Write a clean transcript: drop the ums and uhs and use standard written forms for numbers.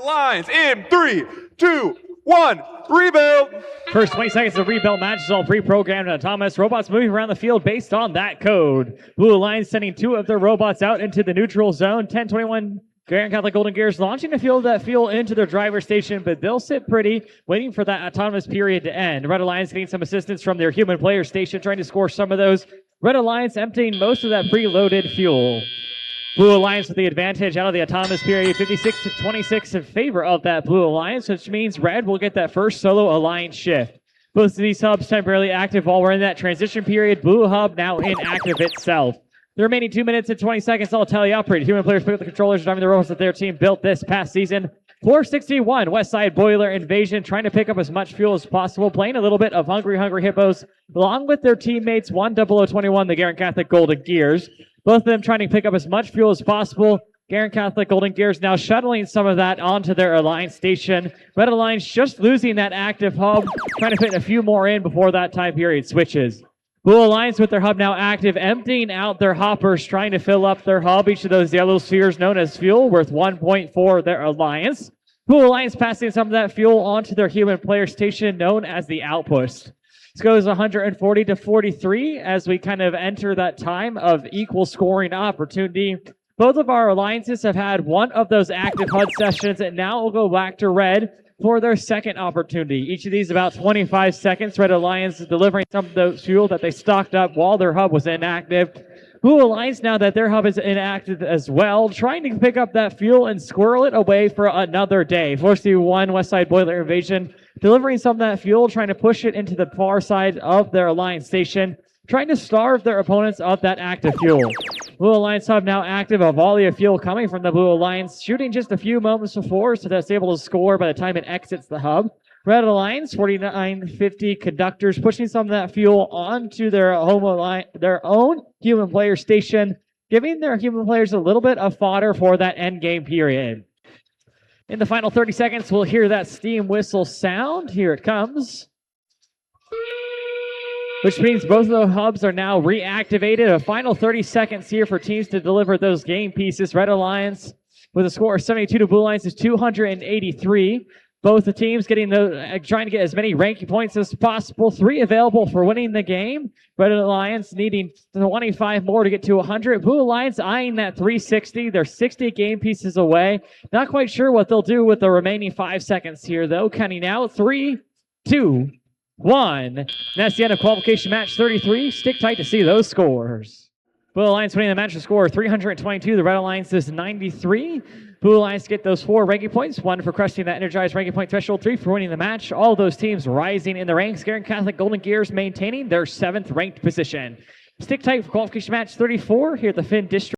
Lines in 3, 2, 1, rebuild. First 20 seconds of rebuild match is all pre-programmed and autonomous. Robots moving around the field based on that code. Blue Alliance sending 2 of their robots out into the neutral zone. 10-21 Grand Catholic Golden Gears launching the field that fuel into their driver station, but they'll sit pretty, waiting for that autonomous period to end. Red Alliance getting some assistance from their human player station, trying to score some of those. Red Alliance emptying most of that preloaded fuel. Blue Alliance with the advantage out of the autonomous period, 56-26 in favor of that Blue Alliance, which means Red will get that first solo Alliance shift. Both of these hubs temporarily active while we're in that transition period. Blue hub now inactive itself. The remaining 2 minutes and 20 seconds all tele-operated. Human players pick up the controllers, driving the robots that their team built this past season. 461 Westside Boiler Invasion, trying to pick up as much fuel as possible, playing a little bit of Hungry Hippos, along with their teammates 10021, the Garrett Catholic Golden Gears. Both of them trying to pick up as much fuel as possible. Garrett Catholic Golden Gears now shuttling some of that onto their Alliance station. Red Alliance just losing that active hub, trying to fit a few more in before that time period switches. Blue Alliance with their hub now active, emptying out their hoppers, trying to fill up their hub. Each of those yellow spheres known as fuel, worth 1 for their Alliance. Blue Alliance passing some of that fuel onto their human player station known as the Outpost. This goes 140-43 as we kind of enter that time of equal scoring opportunity. Both of our alliances have had one of those active HUD sessions, and now we'll go back to Red for their second opportunity. Each of these about 25 seconds. Red Alliance is delivering some of the fuel that they stocked up while their hub was inactive. Blue Alliance, now that their hub is inactive as well, trying to pick up that fuel and squirrel it away for another day. 461 Westside Boiler Invasion, delivering some of that fuel, trying to push it into the far side of their Alliance station, trying to starve their opponents of that active fuel. Blue Alliance hub now active, a volley of fuel coming from the Blue Alliance, shooting just a few moments before, so that's able to score by the time it exits the hub. Red Alliance, 4950 conductors, pushing some of that fuel onto their own human player station, giving their human players a little bit of fodder for that end game period. In the final 30 seconds, we'll hear that steam whistle sound. Here it comes. Which means both of the hubs are now reactivated. A final 30 seconds here for teams to deliver those game pieces. Red Alliance with a score of 72 to Blue Alliance is 283. Both the teams getting trying to get as many ranking points as possible. 3 available for winning the game. Red Alliance needing 25 more to get to 100. Blue Alliance eyeing that 360. They're 60 game pieces away. Not quite sure what they'll do with the remaining 5 seconds here, though. Counting out 3, 2, 1. And that's the end of qualification match 33. Stick tight to see those scores. Blue Alliance winning the match with a score of 322. The Red Alliance is 93. Blue Alliance get those 4 ranking points. 1 for crushing that energized ranking point threshold. 3 for winning the match. All those teams rising in the ranks. Garrett Catholic Golden Gears maintaining their 7th ranked position. Stick tight for qualification match 34 here at the FIN District.